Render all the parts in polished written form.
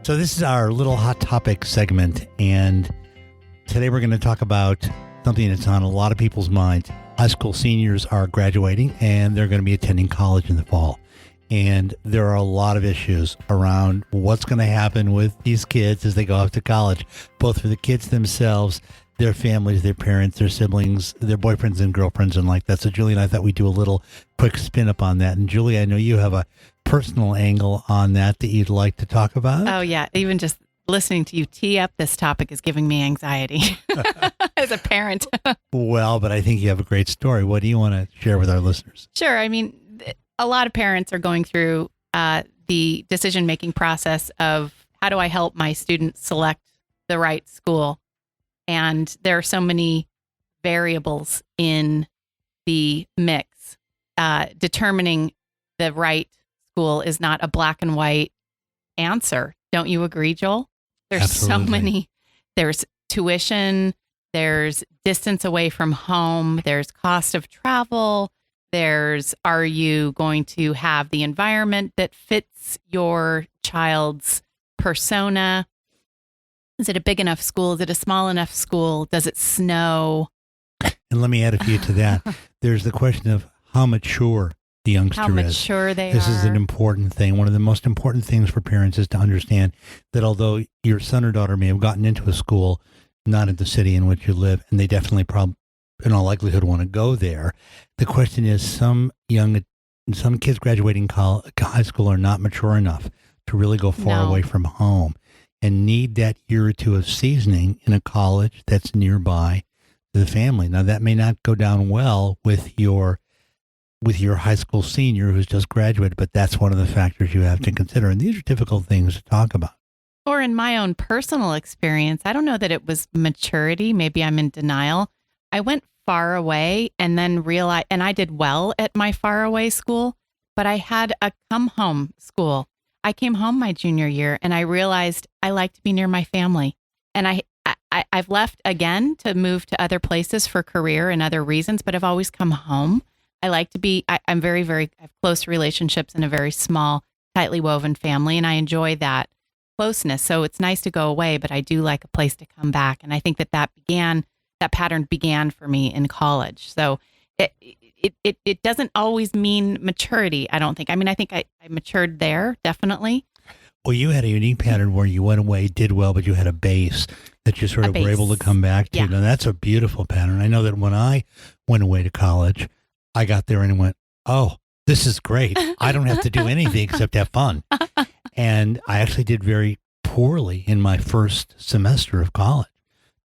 So this is our little hot topic segment, and today we're going to talk about something that's on a lot of people's minds. High school seniors are graduating, and they're going to be attending college in the fall. And there are a lot of issues around what's going to happen with these kids as they go off to college, both for the kids themselves, their families, their parents, their siblings, their boyfriends and girlfriends, and like that. So Julie and I thought we'd do a little quick spin up on that. And Julie, I know you have a personal angle on that you'd like to talk about. Oh, yeah. Even just listening to you tee up this topic is giving me anxiety as a parent. Well, but I think you have a great story. What do you want to share with our listeners? Sure. I mean, a lot of parents are going through the decision-making process of how do I help my students select the right school? And there are so many variables in the mix. Determining the right school is not a black and white answer. Don't you agree, Joel? There's Absolutely. so many. There's tuition, there's distance away from home, there's cost of travel, there's are you going to have the environment that fits your child's persona? Is it a big enough school? Is it a small enough school? Does it snow? And let me add a few to that. There's the question of how mature the youngster How is. mature they This are. is an important thing. One of the most important things for parents is to understand that although your son or daughter may have gotten into a school not in the city in which you live, and they definitely in all likelihood want to go there, the question is some kids graduating high school are not mature enough to really go far away from home and need that year or two of seasoning in a college that's nearby to the family. Now, that may not go down well with your high school senior who's just graduated, but that's one of the factors you have to consider. And these are difficult things to talk about. Or in my own personal experience, I don't know that it was maturity. Maybe I'm in denial. I went far away and then realized, and I did well at my far away school, but I had a come home school. I came home my junior year and I realized I like to be near my family. And I've left again to move to other places for career and other reasons, but I've always come home. I like to be, I'm very, I have close relationships in a very small, tightly woven family, and I enjoy that closeness. So it's nice to go away, but I do like a place to come back. And I think that pattern began for me in college. So it doesn't always mean maturity, I don't think. I mean, I think I matured there, definitely. Well, you had a unique pattern where you went away, did well, but you had a base that you sort of were able to come back to. Yeah. Now, that's a beautiful pattern. I know that when I went away to college, I got there and went, oh, this is great. I don't have to do anything except have fun. And I actually did very poorly in my first semester of college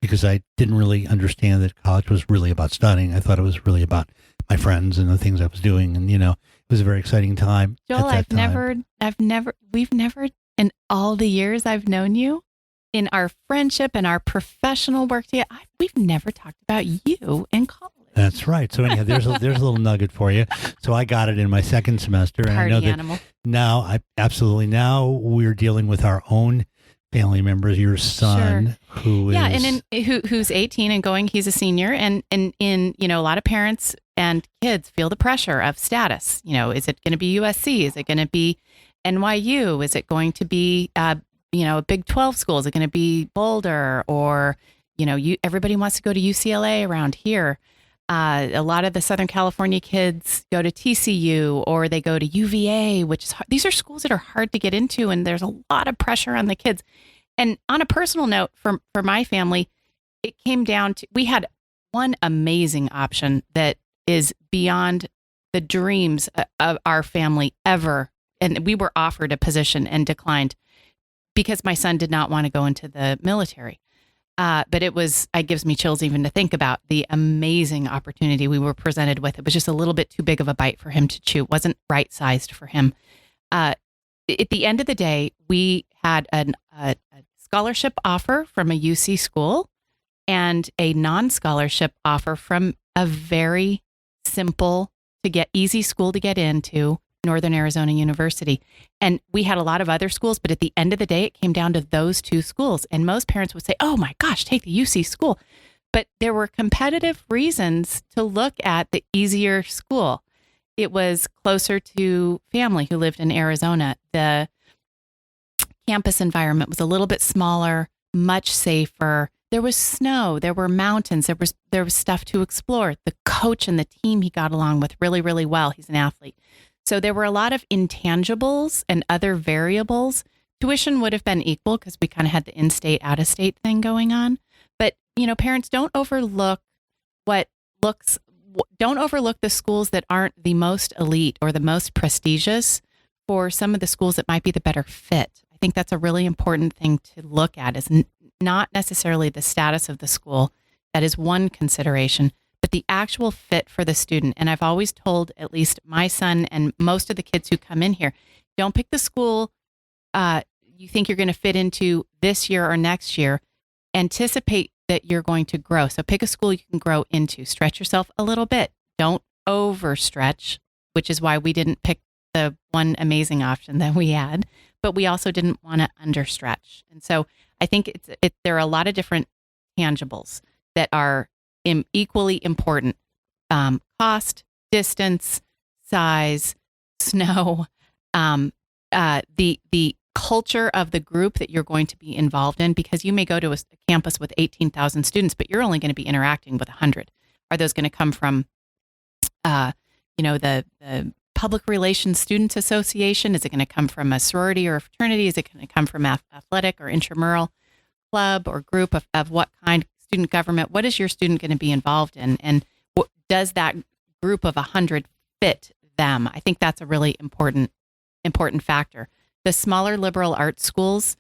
because I didn't really understand that college was really about studying. I thought it was really about my friends and the things I was doing. And, it was a very exciting time. Joel, we've never, in all the years I've known you, in our friendship and our professional work together, we've never talked about you in college. That's right. So anyhow, there's a little nugget for you. So I got it in my second semester, and I know that animal. now we're dealing with our own family members. Your son, who's 18 and going, he's a senior, and in a lot of parents and kids feel the pressure of status. Is it going to be USC? Is it going to be NYU? Is it going to be a Big 12 school? Is it going to be Boulder? Or everybody wants to go to UCLA around here. A lot of the Southern California kids go to TCU or they go to UVA, which is hard. These are schools that are hard to get into, and there's a lot of pressure on the kids. And on a personal note, for my family, it came down to, we had one amazing option that is beyond the dreams of our family ever. And we were offered a position and declined because my son did not want to go into the military. But it gives me chills even to think about the amazing opportunity we were presented with. It was just a little bit too big of a bite for him to chew. It wasn't right sized for him. At the end of the day, we had a scholarship offer from a UC school and a non-scholarship offer from a very simple easy school to get into, Northern Arizona University. And we had a lot of other schools, but at the end of the day, it came down to those two schools. And most parents would say, oh my gosh, take the UC school. But there were competitive reasons to look at the easier school. It was closer to family who lived in Arizona. The campus environment was a little bit smaller, much safer. There was snow, there were mountains, there was stuff to explore. The coach and the team he got along with really, really well. He's an athlete. So there were a lot of intangibles and other variables. Tuition would have been equal because we kind of had the in-state, out-of-state thing going on. But, parents, don't overlook the schools that aren't the most elite or the most prestigious for some of the schools that might be the better fit. I think that's a really important thing to look at, is not necessarily the status of the school. That is one consideration, but the actual fit for the student. And I've always told at least my son and most of the kids who come in here, don't pick the school you think you're going to fit into this year or next year. Anticipate that you're going to grow. So pick a school you can grow into. Stretch yourself a little bit. Don't overstretch, which is why we didn't pick the one amazing option that we had, but we also didn't want to understretch. And so I think there are a lot of different tangibles that are equally important. Cost, distance, size, snow, the culture of the group that you're going to be involved in, because you may go to a campus with 18,000 students, but you're only going to be interacting with 100. Are those going to come from, the Public Relations Students Association? Is it going to come from a sorority or a fraternity? Is it going to come from athletic or intramural club or group of what kind? Student government? What is your student going to be involved in? And does that group of 100 fit them? I think that's a really important factor. The smaller liberal arts schools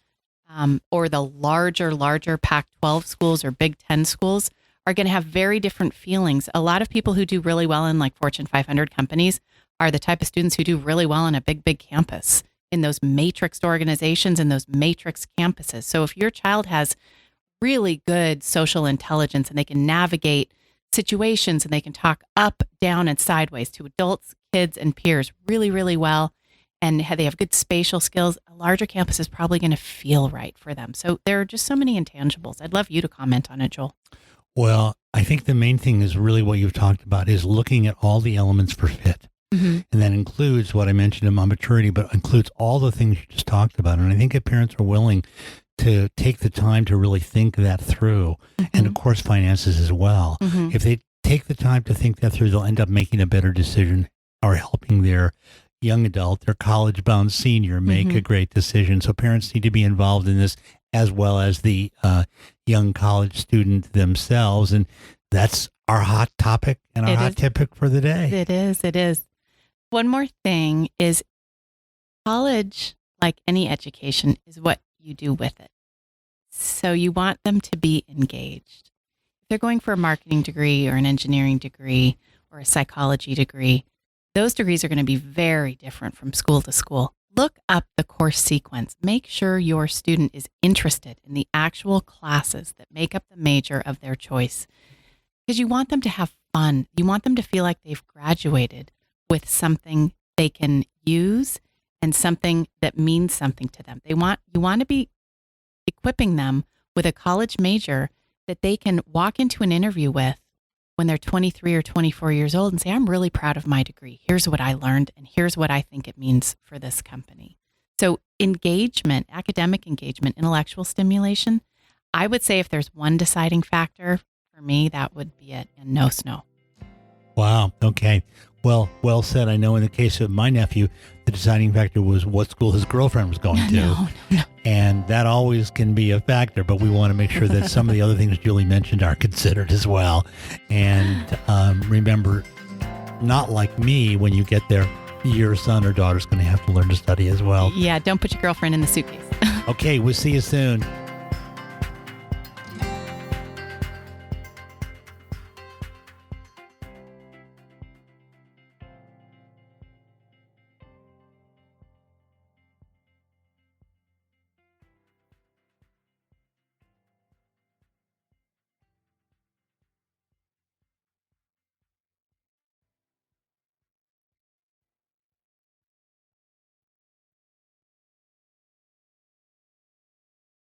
or the larger Pac-12 schools or Big Ten schools are going to have very different feelings. A lot of people who do really well in like Fortune 500 companies are the type of students who do really well on a big campus, in those matrixed organizations and those matrix campuses. So if your child has really good social intelligence and they can navigate situations and they can talk up, down, and sideways to adults, kids, and peers really, really well, and they have good spatial skills, a larger campus is probably going to feel right for them. So there are just so many intangibles. I'd love you to comment on it, Joel. Well, I think the main thing is really what you've talked about, is looking at all the elements for fit. Mm-hmm. And that includes what I mentioned in my maturity, but includes all the things you just talked about. And I think if parents are willing to take the time to really think that through, mm-hmm. and of course finances as well, mm-hmm. if they take the time to think that through, they'll end up making a better decision or helping their young adult, their college-bound senior, make mm-hmm. a great decision. So parents need to be involved in this, as well as the young college student themselves. And that's our hot topic and our hot tip for the day. It is. One more thing is, college, like any education, is what you do with it. So you want them to be engaged. If they're going for a marketing degree or an engineering degree or a psychology degree, those degrees are going to be very different from school to school. Look up the course sequence. Make sure your student is interested in the actual classes that make up the major of their choice, because you want them to have fun. You want them to feel like they've graduated with something they can use and something that means something to them. You want to be equipping them with a college major that they can walk into an interview with when they're 23 or 24 years old and say, I'm really proud of my degree. Here's what I learned, and here's what I think it means for this company. So engagement, academic engagement, intellectual stimulation, I would say if there's one deciding factor for me, that would be it, and no snow. Wow. Okay. Well said. I know in the case of my nephew, the deciding factor was what school his girlfriend was going to. No. And that always can be a factor, but we want to make sure that some of the other things Julie mentioned are considered as well. And remember, not like me, when you get there, your son or daughter's going to have to learn to study as well. Yeah, don't put your girlfriend in the suitcase. Okay, we'll see you soon.